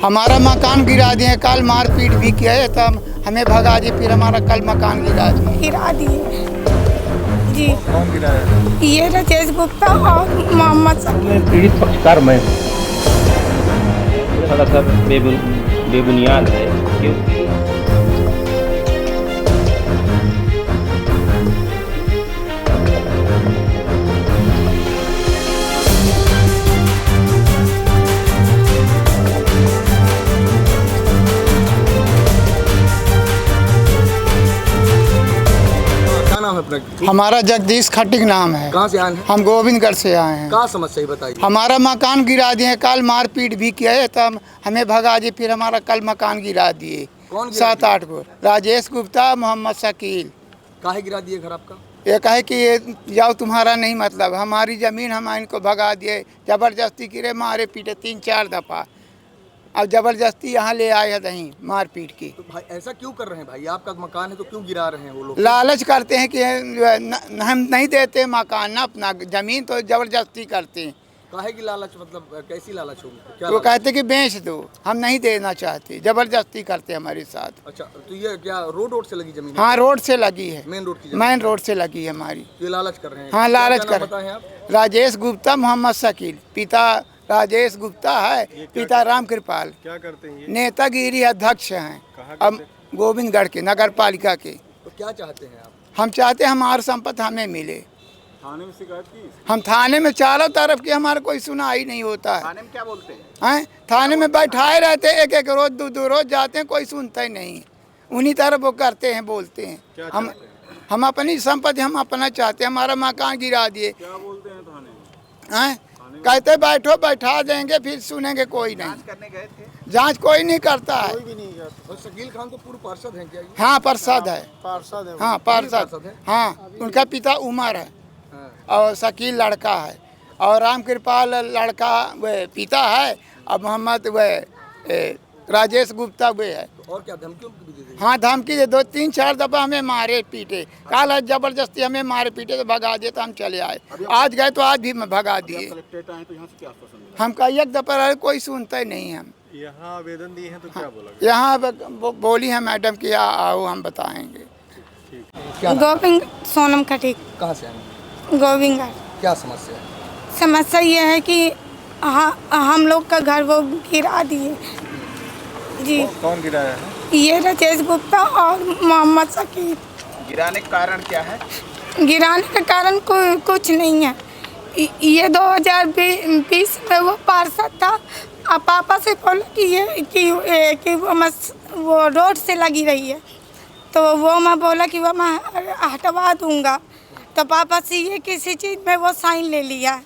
हमारा मकान गिरा दिए, कल मारपीट भी किया है, तब हमें भगा दिए, फिर हमारा कल मकान गिरा दिए जी। कौन गिराया? ये राजेश गुप्ता और मोहम्मद शकील। पीड़ित पक्षकार मैं हूँ। थोड़ा सा बेबुनियाद है क्योंकि क्या नाम है अपना? हमारा जगदीश खट्टिक नाम है। कहाँ से आए हैं? हम गोविंदगढ़ से आए हैं। क्या समस्या है बताइए। हमारा मकान गिरा दिए, कल मारपीट भी किया है, तब हमें भगा दिए, फिर हमारा कल मकान गिरा दिए। कौन गिरा 7-8 को राजेश गुप्ता, मोहम्मद शकील। काहे गिरा दिए घर आपका? ये कहे कि ये जाओ, तुम्हारा नहीं मतलब, हमारी ज़मीन हम इनको भगा दिए, ज़बरदस्ती गिरे, मारे पीटे 3-4 दफ़ा। अब ज़बरदस्ती यहाँ ले आए हैं दहीं मार पीट की। तो भाई ऐसा क्यों कर रहे हैं भाई? आपका मकान है तो क्यों गिरा रहे हैं वो लोग? लालच करते हैं कि हम नहीं देते मकान ना, अपना ज़मीन तो ज़बरदस्ती करते हैं। काहे की लालच, मतलब कैसी लालच होगी? क्या वो लालच? कहते कि बेच दो, हम नहीं देना चाहते, ज़बरदस्ती करते हमारे साथ। अच्छा, तो ये क्या रोड से लगी जमीन? हाँ, रोड से लगी है, मेन रोड की मेन रोड से लगी है हमारी। ये लालच कर रहे हैं? हाँ, लालच क्या नाम कर। बताएं आप? राजेश गुप्ता, मोहम्मद शकील। पिता राजेश गुप्ता है, पिता राम कृपाल। क्या करते हैं ये? नेतागिरी अध्यक्ष हैं, अब गोविंदगढ़ के नगर पालिका के। तो क्या चाहते हैं आप? हम चाहते हैं हमारी संपत्ति हमें मिले। थाने में शिकायत की? हम थाने में चारों तरफ की हमारा कोई सुनाई नहीं होता है। थाने में क्या बोलते हैं? हैं, थाने में बैठाए रहते, एक रोज 2 रोज जाते हैं, कोई सुनता ही नहीं। उन्हीं तरफ वो करते हैं, बोलते हैं। हम अपनी संपत्ति हम अपना चाहते हैं। हमारा मकान गिरा दिए। क्या बोलते हैं थाने में? हैं, कहते बैठो, बैठा देंगे, फिर सुनेंगे कोई नहीं। करने गए थे? जांच कोई नहीं करता है। कोई भी नहीं गया। और शकील खान तो पूर्व पार्षद हैं क्या ये? हाँ, पार्षद है। पार्षद है। हाँ, पार्षद है? हाँ, उनका पिता उमर है हाँ। और शकील लड़का है, और राम कृपाल लड़का वे पिता है, और मोहम्मद वे राजेश गुप्ता वे है। तो और क्या धमकी भी दे दी? हाँ, धमकी दे, 2-3-4 दफ़ा हमें मारे पीटे। कल जबरदस्ती हमें मारे पीटे तो भगा दिए, तो हम चले आए। आज गए तो आज भी भगा दिए। कलेक्ट्रेट आए तो यहाँ से क्या आश्वासन मिला? हम का एक दफ़ा रहे, कोई सुनता ही नहीं। हम यहाँ आवेदन दिए हैं तो क्या बोला? यहाँ बोली है मैडम कि आओ, हम बताएंगे। गोविंद सोनम खटीक, कहाँ से आए? गोविंदगढ़। क्या समस्या है? समस्या ये है कि हम लोग का घर वो गिरा दिए जी। कौन गिराया है? ये राजेश गुप्ता और मोहम्मद शकील। गिराने का कारण क्या है? गिराने का कारण कुछ नहीं है। ये 2020 में वो पार्षद था, अब पापा से बोला कि वो रोड से लगी रही है, तो वो मैं बोला कि वो मैं हटवा दूंगा, तो पापा से ये किसी चीज़ में वो साइन ले लिया।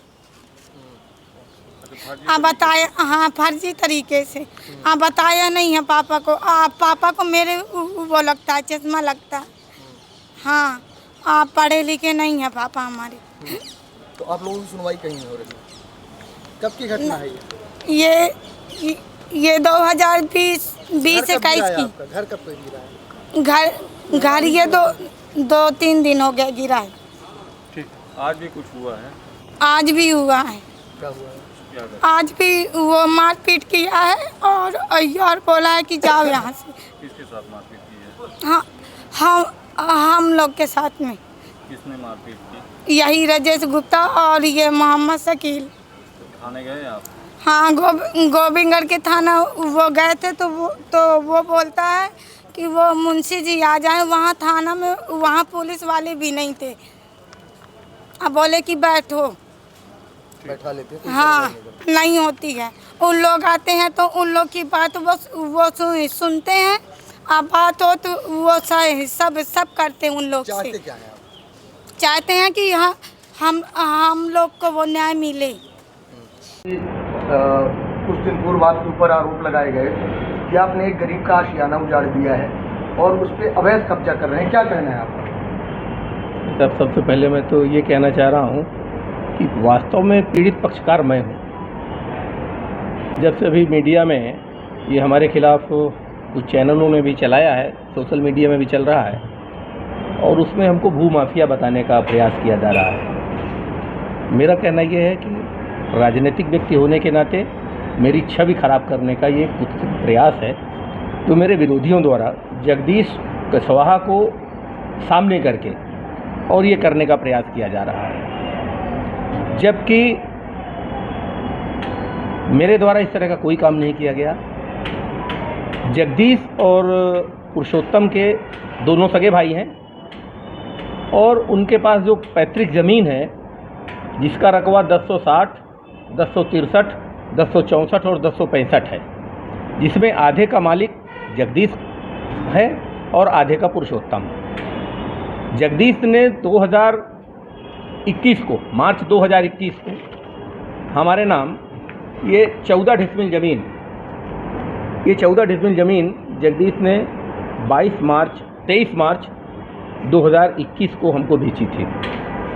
हाँ, बताया, हाँ, फर्जी तरीके से। हाँ, बताया नहीं है पापा को। पापा को मेरे वो लगता है, चश्मा लगता है। हाँ, आप पढ़े लिखे नहीं हैं पापा हमारे। तो आप लोगों की सुनवाई कहीं नहीं हो रही? कब की घटना है ये 2020 21 की। घर कब गिरा है? घर ये 2-3 दिन हो गया गिरा है। ठीक। आज भी कुछ हुआ है? आज भी हुआ है। क्या हुआ है? आज भी वो मारपीट किया है, और बोला है कि जाओ यहाँ से। किसके साथ मारपीट की है? हाँ, हम लोग के साथ में। किसने मारपीट की? यही राजेश गुप्ता और ये मोहम्मद शकील। थाने गए आप? हाँ, गोविंदगढ़ के थाना वो गए थे, तो वो बोलता है कि वो मुंशी जी आ जाएं। वहाँ थाना में वहाँ पुलिस वाले भी नहीं थे। अब बोले कि बैठो, बैठा लेते हैं। हाँ, नहीं होती है। उन लोग आते हैं तो उन लोग की बात वो सुनते हैं। अब बात हो तो वो सब करते हैं उन लोग से। चाहते क्या है आप? चाहते हैं कि हम लोग को वो न्याय मिले। कुछ दिन पूर्व आपके ऊपर आरोप लगाए गए कि आपने एक गरीब का आशियाना उजाड़ दिया है और उस पर अवैध कब्जा कर रहे हैं, क्या कहना है आपका? सर, सबसे पहले मैं तो ये कहना चाह रहा हूँ कि वास्तव में पीड़ित पक्षकार मैं हूँ। जब से अभी मीडिया में ये हमारे खिलाफ कुछ चैनलों ने भी चलाया है, सोशल मीडिया में भी चल रहा है, और उसमें हमको भू माफिया बताने का प्रयास किया जा रहा है। मेरा कहना यह है कि राजनीतिक व्यक्ति होने के नाते मेरी छवि खराब करने का ये कुछ प्रयास है जो मेरे विरोधियों द्वारा जगदीश कुशवाहा को सामने करके और ये करने का प्रयास किया जा रहा है, जबकि मेरे द्वारा इस तरह का कोई काम नहीं किया गया। जगदीश और पुरुषोत्तम के दोनों सगे भाई हैं और उनके पास जो पैतृक ज़मीन है जिसका रकबा 1060, 1063, 1064 और 1065 है, जिसमें आधे का मालिक जगदीश है और आधे का पुरुषोत्तम। जगदीश ने 2021 को, मार्च 2021 को हमारे नाम ये 14 डिसमिल ज़मीन, ये 14 डिसमिल ज़मीन जगदीश ने 23 मार्च 2021 को हमको बेची थी,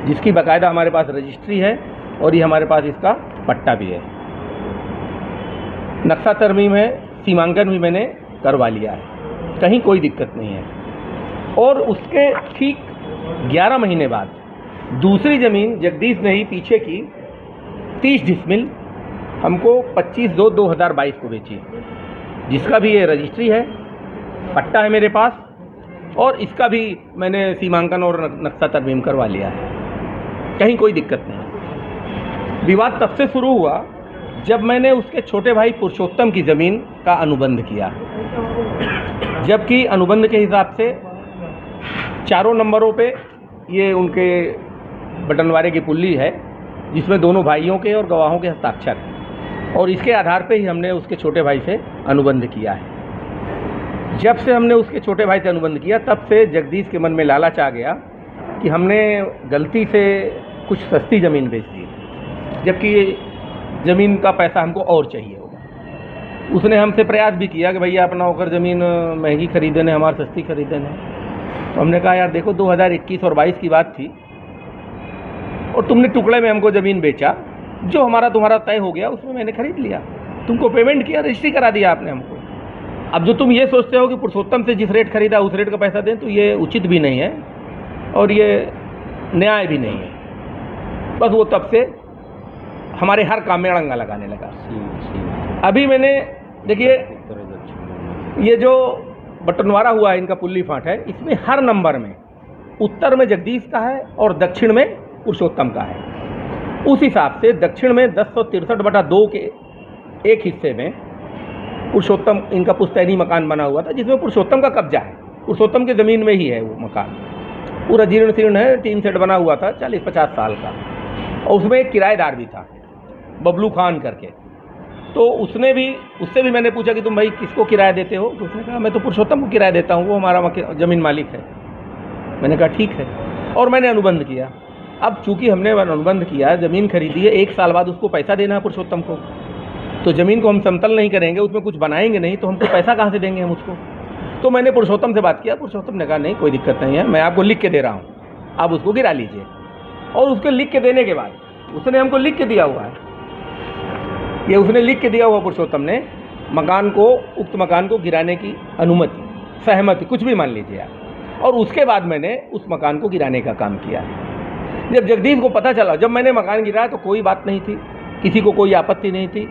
जिसकी बाकायदा हमारे पास रजिस्ट्री है और ये हमारे पास इसका पट्टा भी है। नक्शा तरमीम है, सीमांकन भी मैंने करवा लिया है, कहीं कोई दिक्कत नहीं है। और उसके ठीक 11 महीने बाद दूसरी ज़मीन जगदीश ने ही पीछे की 30 डिसमिल हमको 25/2/2022 को बेची, जिसका भी ये रजिस्ट्री है, पट्टा है मेरे पास और इसका भी मैंने सीमांकन और नक्शा तरमीम करवा लिया है, कहीं कोई दिक्कत नहीं। विवाद तब से शुरू हुआ जब मैंने उसके छोटे भाई पुरुषोत्तम की ज़मीन का अनुबंध किया, जबकि अनुबंध के हिसाब से चारों नंबरों पे ये उनके बटनवारे की पुल्ली है जिसमें दोनों भाइयों के और गवाहों के हस्ताक्षर हैं, और इसके आधार पे ही हमने उसके छोटे भाई से अनुबंध किया है। जब से हमने उसके छोटे भाई से अनुबंध किया तब से जगदीश के मन में लालच आ गया कि हमने गलती से कुछ सस्ती ज़मीन बेच दी, जबकि ज़मीन का पैसा हमको और चाहिए होगा। उसने हमसे प्रयास भी किया कि भैया अपना होकर ज़मीन महंगी खरीदे ने, हमारे सस्ती खरीदे ने। तो हमने कहा यार देखो 2021 और 22 की बात थी और तुमने टुकड़े में हमको ज़मीन बेचा, जो हमारा तुम्हारा तय हो गया उसमें मैंने खरीद लिया, तुमको पेमेंट किया, रजिस्ट्री करा दिया आपने हमको। अब जो तुम ये सोचते हो कि पुरुषोत्तम से जिस रेट खरीदा उस रेट का पैसा दें, तो ये उचित भी नहीं है और ये न्याय भी नहीं है। बस वो तब से हमारे हर काम में अड़ंगा लगाने लगा। अभी मैंने देखिए ये जो बटनवारा हुआ है इनका पुल्ली फाट है, इसमें हर नंबर में उत्तर में जगदीश का है और दक्षिण में पुरुषोत्तम का है। उस हिसाब से दक्षिण में 1063/2 के एक हिस्से में पुरुषोत्तम, इनका पुश्तैनी मकान बना हुआ था जिसमें पुरुषोत्तम का कब्जा है, पुरुषोत्तम की ज़मीन में ही है वो मकान, पूरा जीर्ण शीर्ण है, टीन सेट बना हुआ था 40-50 साल का, और उसमें एक किराएदार भी था बबलू खान करके। तो उससे भी मैंने पूछा कि तुम भाई किसको किराया देते हो, तो उसने कहा मैं तो पुरुषोत्तम को किराया देता हूँ, वो हमारा ज़मीन मालिक है। मैंने कहा ठीक है, और मैंने अनुबंध किया। अब चूँकि हमने अनुबंध किया, ज़मीन खरीदी है, 1 साल बाद उसको पैसा देना है पुरुषोत्तम को, तो ज़मीन को हम समतल नहीं करेंगे, उसमें कुछ बनाएंगे नहीं, तो हमको पैसा कहाँ से देंगे हम उसको। तो मैंने पुरुषोत्तम से बात किया, पुरुषोत्तम ने कहा नहीं कोई दिक्कत नहीं है, मैं आपको लिख के दे रहा हूँ, आप उसको गिरा लीजिए। और उसके लिख के देने के बाद उसने हमको लिख के दिया हुआ है, ये उसने लिख के दिया हुआ पुरुषोत्तम ने मकान को, उक्त मकान को गिराने की अनुमति, सहमति, कुछ भी मान लीजिए आप। और उसके बाद मैंने उस मकान को गिराने का काम किया है। जब जगदीश को पता चला, जब मैंने मकान गिराया तो कोई बात नहीं थी, किसी को कोई आपत्ति नहीं थी,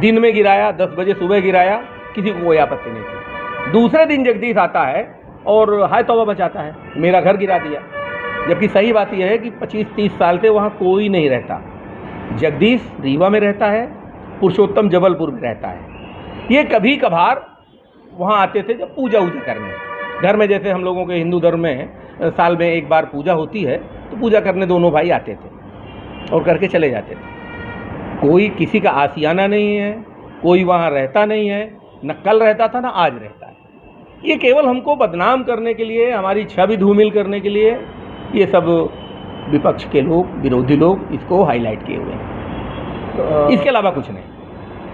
दिन में गिराया, 10 बजे सुबह गिराया, किसी को कोई आपत्ति नहीं थी। दूसरे दिन जगदीश आता है और हाय तौबा मचाता है, मेरा घर गिरा दिया, जबकि सही बात यह है कि 25-30 साल से वहाँ कोई नहीं रहता। जगदीश रीवा में रहता है, पुरुषोत्तम जबलपुर में रहता है। ये कभी कभार वहाँ आते थे जब पूजा वूजा करने, घर में जैसे हम लोगों के हिंदू धर्म में साल में एक बार पूजा होती है, तो पूजा करने दोनों भाई आते थे और करके चले जाते थे। कोई किसी का आशियाना नहीं है, कोई वहाँ रहता नहीं है, न कल रहता था न आज रहता है। ये केवल हमको बदनाम करने के लिए, हमारी छवि धूमिल करने के लिए ये सब विपक्ष के लोग, विरोधी लोग इसको हाईलाइट किए हुए हैं, इसके अलावा कुछ नहीं।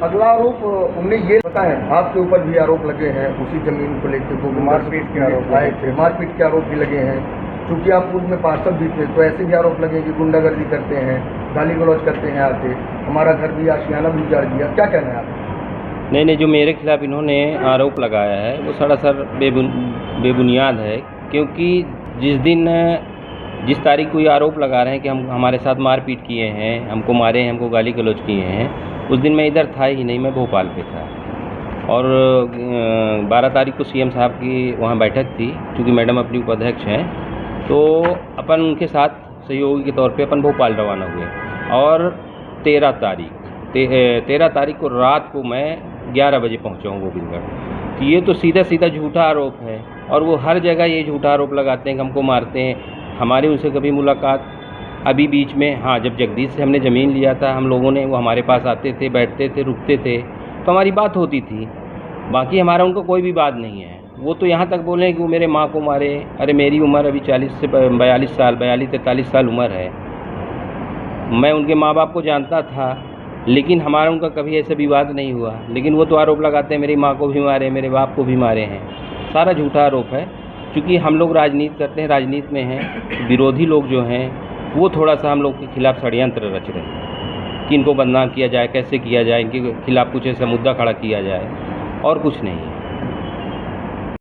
अगला आरोप उन्हें ये पता है, आपके ऊपर भी आरोप लगे हैं उसी जमीन को लेकर, को मारपीट के आरोप लाए थे, मारपीट के आरोप भी लगे हैं। चूँकि आप पूर्व में पार्षद भी थे तो ऐसे भी आरोप लगे कि गुंडागर्दी करते हैं, गाली गलौज करते हैं आके, हमारा घर भी आशियाना भी उजाड़ दिया। क्या कहना है आप? नहीं, जो मेरे खिलाफ इन्होंने आरोप लगाया है वो सरासर बेबुनियाद है, क्योंकि जिस तारीख को ये आरोप लगा रहे हैं कि हम हमारे साथ मारपीट किए हैं, हमको मारे हैं, हमको गाली गलौज किए हैं, उस दिन मैं इधर था ही नहीं, मैं भोपाल पे था। और 12 तारीख को सीएम साहब की वहाँ बैठक थी, क्योंकि मैडम अपनी उपाध्यक्ष हैं, तो अपन उनके साथ सहयोगी के तौर पे अपन भोपाल रवाना हुए। और 13 तारीख को रात को मैं 11 बजे पहुँचा हूँ गोविंदगढ़। ये तो सीधा सीधा झूठा आरोप है, और वो हर जगह ये झूठा आरोप लगाते हैं कि हमको मारते हैं। हमारी उनसे कभी मुलाकात अभी बीच में, हाँ, जब जगदीश से हमने ज़मीन लिया था, हम लोगों ने, वो हमारे पास आते थे, बैठते थे, रुकते थे, तो हमारी बात होती थी। बाकी हमारा उनको कोई भी बात नहीं है। वो तो यहाँ तक बोले कि वो मेरे माँ को मारे। अरे मेरी उम्र अभी 40 से 42-43 साल उम्र है। मैं उनके माँ बाप को जानता था, लेकिन हमारा उनका कभी ऐसा विवाद नहीं हुआ। लेकिन वो तो आरोप लगाते हैं मेरी माँ को भी मारे, मेरे बाप को भी मारे हैं। सारा झूठा आरोप है। क्योंकि हम लोग राजनीति करते हैं, राजनीति में हैं, विरोधी लोग जो हैं वो थोड़ा सा हम लोग के खिलाफ षड्यंत्र रच रहे हैं कि इनको बदनाम किया जाए, कैसे किया जाए, इनके खिलाफ कुछ ऐसा मुद्दा खड़ा किया जाए, और कुछ नहीं है।